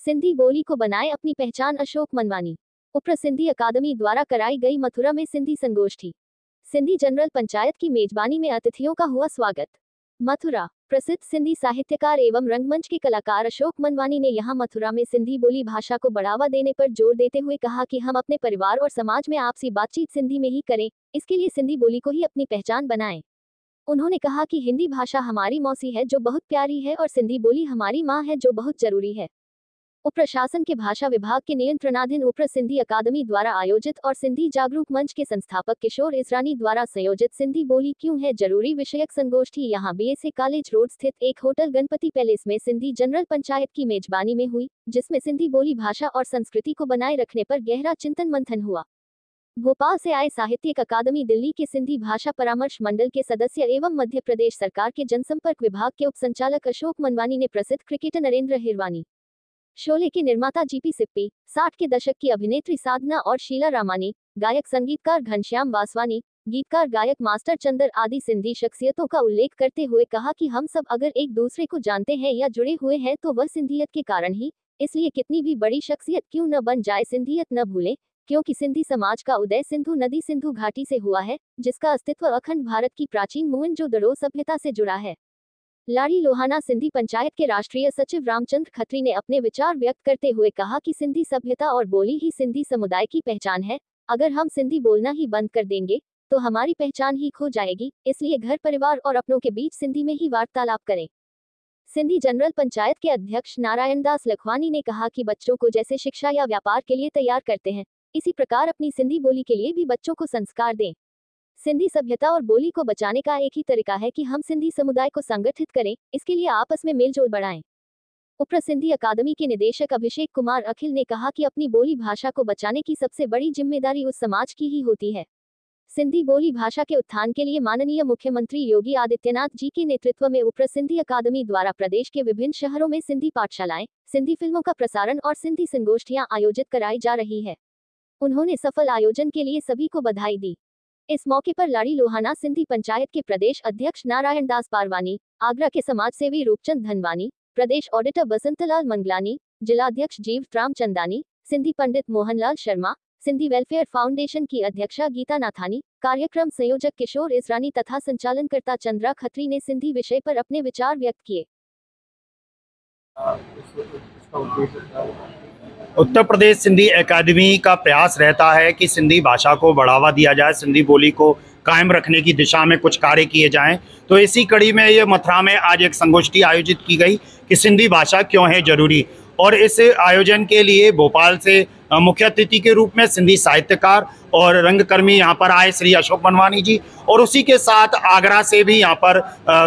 सिंधी बोली को बनाए अपनी पहचान, अशोक मनवानी। उपरा सिंधी अकादमी द्वारा कराई गई मथुरा में सिंधी संगोष्ठी। सिंधी जनरल पंचायत की मेजबानी में अतिथियों का हुआ स्वागत। मथुरा। प्रसिद्ध सिंधी साहित्यकार एवं रंगमंच के कलाकार अशोक मनवानी ने यहां मथुरा में सिंधी बोली भाषा को बढ़ावा देने पर जोर देते हुए कहा कि हम अपने परिवार और समाज में आपसी बातचीत सिंधी में ही करें, इसके लिए सिंधी बोली को ही अपनी पहचान बनाएं। उन्होंने कहा कि हिंदी भाषा हमारी मौसी है जो बहुत प्यारी है और सिंधी बोली हमारी माँ है जो बहुत जरूरी है। उप प्रशासन के भाषा विभाग के नियंत्रणाधीन उपरा सिंधी अकादमी द्वारा आयोजित और सिंधी जागरूक मंच के संस्थापक किशोर इसरानी द्वारा संयोजित सिंधी बोली क्यों है जरूरी विषयक संगोष्ठी यहां बीएसए कॉलेज रोड स्थित एक होटल गणपति पैलेस में सिंधी जनरल पंचायत की मेजबानी में हुई, जिसमें सिंधी बोली भाषा और संस्कृति को बनाए रखने पर गहरा चिंतन मंथन हुआ। भोपाल से आए साहित्यिक अकादमी दिल्ली के सिंधी भाषा परामर्श मंडल के सदस्य एवं मध्य प्रदेश सरकार के जनसंपर्क विभाग के उप संचालक अशोक मनवानी ने प्रसिद्ध क्रिकेटर नरेंद्र हिरवानी, शोले के निर्माता जीपी सिप्पी, 60 के दशक की अभिनेत्री साधना और शीला रामानी, गायक संगीतकार घनश्याम वासवानी, गीतकार गायक मास्टर चंदर आदि सिंधी शख्सियतों का उल्लेख करते हुए कहा कि हम सब अगर एक दूसरे को जानते हैं या जुड़े हुए हैं तो वह सिंधियत के कारण ही, इसलिए कितनी भी बड़ी शख्सियत क्यों न बन जाए सिंधियत न भूलें, क्योंकि सिंधी समाज का उदय सिंधु नदी सिंधु घाटी से हुआ है, जिसका अस्तित्व अखंड भारत की प्राचीन मोहनजोदड़ो सभ्यता से जुड़ा है। लाड़ी लोहाना सिंधी पंचायत के राष्ट्रीय सचिव रामचंद्र खत्री ने अपने विचार व्यक्त करते हुए कहा कि सिंधी सभ्यता और बोली ही सिंधी समुदाय की पहचान है। अगर हम सिंधी बोलना ही बंद कर देंगे तो हमारी पहचान ही खो जाएगी, इसलिए घर परिवार और अपनों के बीच सिंधी में ही वार्तालाप करें। सिंधी जनरल पंचायत के अध्यक्ष नारायण दास लखवानी ने कहा कि बच्चों को जैसे शिक्षा या व्यापार के लिए तैयार करते हैं, इसी प्रकार अपनी सिंधी बोली के लिए भी बच्चों को संस्कार दें। सिंधी सभ्यता और बोली को बचाने का एक ही तरीका है कि हम सिंधी समुदाय को संगठित करें, इसके लिए आपस में मेलजोल बढ़ाएं। उपरा सिंधी अकादमी के निदेशक अभिषेक कुमार अखिल ने कहा कि अपनी बोली भाषा को बचाने की सबसे बड़ी जिम्मेदारी उस समाज की ही होती है। सिंधी बोली भाषा के उत्थान के लिए माननीय मुख्यमंत्री योगी आदित्यनाथ जी के नेतृत्व में उपरा सिंधी अकादमी द्वारा प्रदेश के विभिन्न शहरों में सिंधी पाठशालाएं, सिंधी फिल्मों का प्रसारण और सिंधी संगोष्ठियां आयोजित कराई जा रही है। उन्होंने सफल आयोजन के लिए सभी को बधाई दी। इस मौके पर लाड़ी लोहाना सिंधी पंचायत के प्रदेश अध्यक्ष नारायण दास पारवानी, आगरा के समाजसेवी रूपचंद धनवानी, प्रदेश ऑडिटर बसंतलाल मंगलानी, जिलाध्यक्ष जीव रामचंदानी, सिंधी पंडित मोहनलाल शर्मा, सिंधी वेलफेयर फाउंडेशन की अध्यक्षा गीता नाथानी, कार्यक्रम संयोजक किशोर इसरानी तथा संचालनकर्ता चंद्रा खत्री ने सिंधी विषय पर अपने विचार व्यक्त किए। उत्तर प्रदेश सिंधी अकादमी का प्रयास रहता है कि सिंधी भाषा को बढ़ावा दिया जाए, सिंधी बोली को कायम रखने की दिशा में कुछ कार्य किए जाएं। तो इसी कड़ी में ये मथुरा में आज एक संगोष्ठी आयोजित की गई कि सिंधी भाषा क्यों है जरूरी, और इस आयोजन के लिए भोपाल से मुख्य अतिथि के रूप में सिंधी साहित्यकार और रंगकर्मी यहाँ पर आए श्री अशोक मनवानी जी, और उसी के साथ आगरा से भी यहाँ पर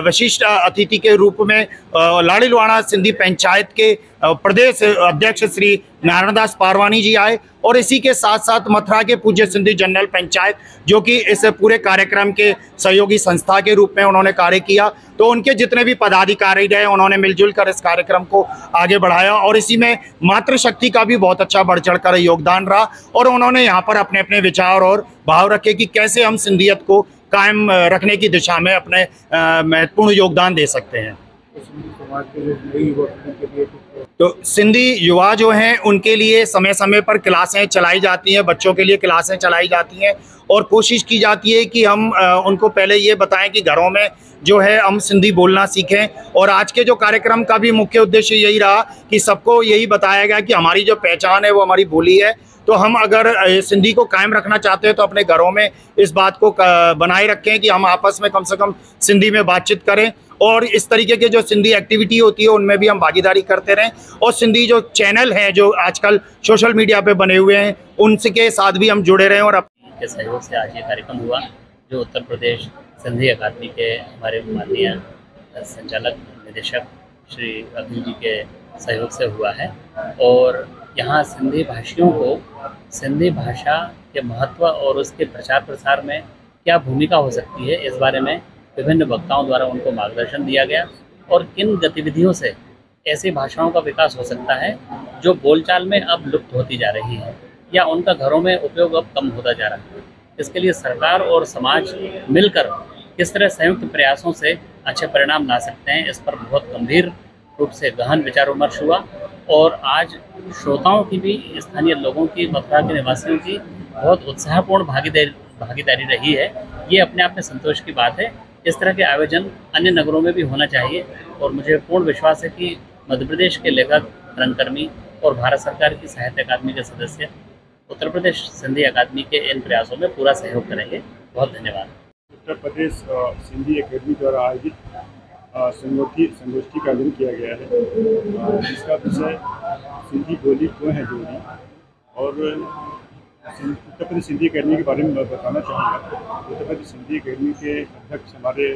विशिष्ट अतिथि के रूप में लाड़ी लोहाना सिंधी पंचायत के प्रदेश अध्यक्ष श्री नारायण दास पारवानी जी आए, और इसी के साथ साथ मथुरा के पूज्य सिंधी जनरल पंचायत जो कि इस पूरे कार्यक्रम के सहयोगी संस्था के रूप में उन्होंने कार्य किया, तो उनके जितने भी पदाधिकारी रहे उन्होंने मिलजुल कर इस कार्यक्रम को आगे बढ़ाया, और इसी में मातृशक्ति का भी बहुत अच्छा बढ़ चढ़ कर योगदान रहा, और उन्होंने यहाँ पर अपने अपने विचार और भाव रखे कि कैसे हम सिंधियत को कायम रखने की दिशा में अपने महत्वपूर्ण योगदान दे सकते हैं। तो सिंधी युवा जो हैं उनके लिए समय समय पर क्लासें चलाई जाती हैं, बच्चों के लिए क्लासें चलाई जाती हैं, और कोशिश की जाती है कि हम उनको पहले ये बताएं कि घरों में जो है हम सिंधी बोलना सीखें। और आज के जो कार्यक्रम का भी मुख्य उद्देश्य यही रहा कि सबको यही बताया गया कि हमारी जो पहचान है वो हमारी बोली है, तो हम अगर सिंधी को कायम रखना चाहते हैं तो अपने घरों में इस बात को बनाए रखें कि हम आपस में कम से कम सिंधी में बातचीत करें, और इस तरीके के जो सिंधी एक्टिविटी होती है उनमें भी हम भागीदारी करते रहें, और सिंधी जो चैनल हैं जो आजकल सोशल मीडिया पे बने हुए हैं उनके साथ भी हम जुड़े रहें। और के सहयोग से आज ये कार्यक्रम हुआ जो उत्तर प्रदेश सिंधी अकादमी के हमारे माननीय संचालक निदेशक श्री अखिल जी के सहयोग से हुआ है, और यहाँ सिंधी भाषियों को सिंधी भाषा के महत्व और उसके प्रचार प्रसार में क्या भूमिका हो सकती है इस बारे में विभिन्न वक्ताओं द्वारा उनको मार्गदर्शन दिया गया, और किन गतिविधियों से ऐसी भाषाओं का विकास हो सकता है जो बोलचाल में अब लुप्त होती जा रही है या उनका घरों में उपयोग अब कम होता जा रहा है। इसके लिए सरकार और समाज मिलकर किस तरह संयुक्त प्रयासों से अच्छे परिणाम ला सकते हैं, इस पर बहुत गंभीर रूप से गहन विचार विमर्श हुआ, और आज श्रोताओं की भी, स्थानीय लोगों की, मथुरा के निवासियों की बहुत उत्साहपूर्ण भागीदारी रही है। ये अपने आप में संतोष की बात है। इस तरह के आयोजन अन्य नगरों में भी होना चाहिए और मुझे पूर्ण विश्वास है कि मध्य प्रदेश के लेखक, रंगकर्मी और भारत सरकार की साहित्य अकादमी के सदस्य उत्तर प्रदेश सिंधी अकादमी के इन प्रयासों में पूरा सहयोग करेंगे। बहुत धन्यवाद। उत्तर प्रदेश सिंधी अकादमी द्वारा आयोजित संगोष्ठी का आयोजन किया गया है, जिसका विषय सिंधी बोली क्यों है जरूरी। और उत्तर प्रदेश सिंधी अकादमी के बारे में मैं बताना चाहूँगा। उत्तर प्रदेश सिंधी अकादमी के अध्यक्ष हमारे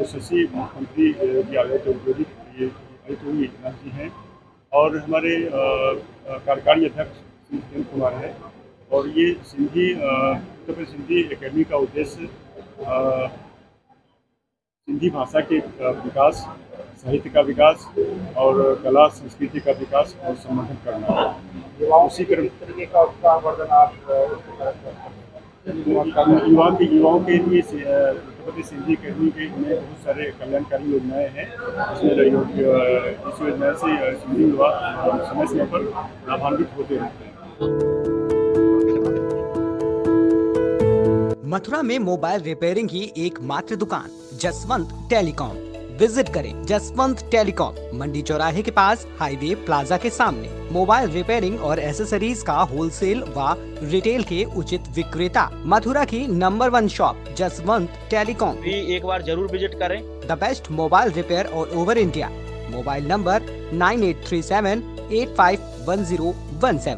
यशस्वी मुख्यमंत्री जी आदित्यनाथ जी हैं और हमारे कार्यकारी अध्यक्ष किरण कुमार है। और ये उत्तर प्रदेश सिंधी अकादमी का उद्देश्य सिंधी भाषा के विकास, साहित्य का विकास और कला संस्कृति का विकास और संवर्धन करना है। उसी तरीके का उत्साहवर्धन आप युवाओं के लिए उत्तर प्रदेश सिंधी अकादमी के में बहुत सारे कल्याणकारी योजनाएं हैं। इस योजना से सिंधी युवा समय समय पर लाभान्वित होते रहते हैं। मथुरा में मोबाइल रिपेयरिंग की एकमात्र दुकान जसवंत टेलीकॉम। विजिट करें जसवंत टेलीकॉम, मंडी चौराहे के पास, हाईवे प्लाजा के सामने। मोबाइल रिपेयरिंग और एसेसरीज का होलसेल व रिटेल के उचित विक्रेता। मथुरा की नंबर 1 शॉप जसवंत टेलीकॉम भी एक बार जरूर विजिट करें। The best mobile repair all over India. Mobile number 9837851017।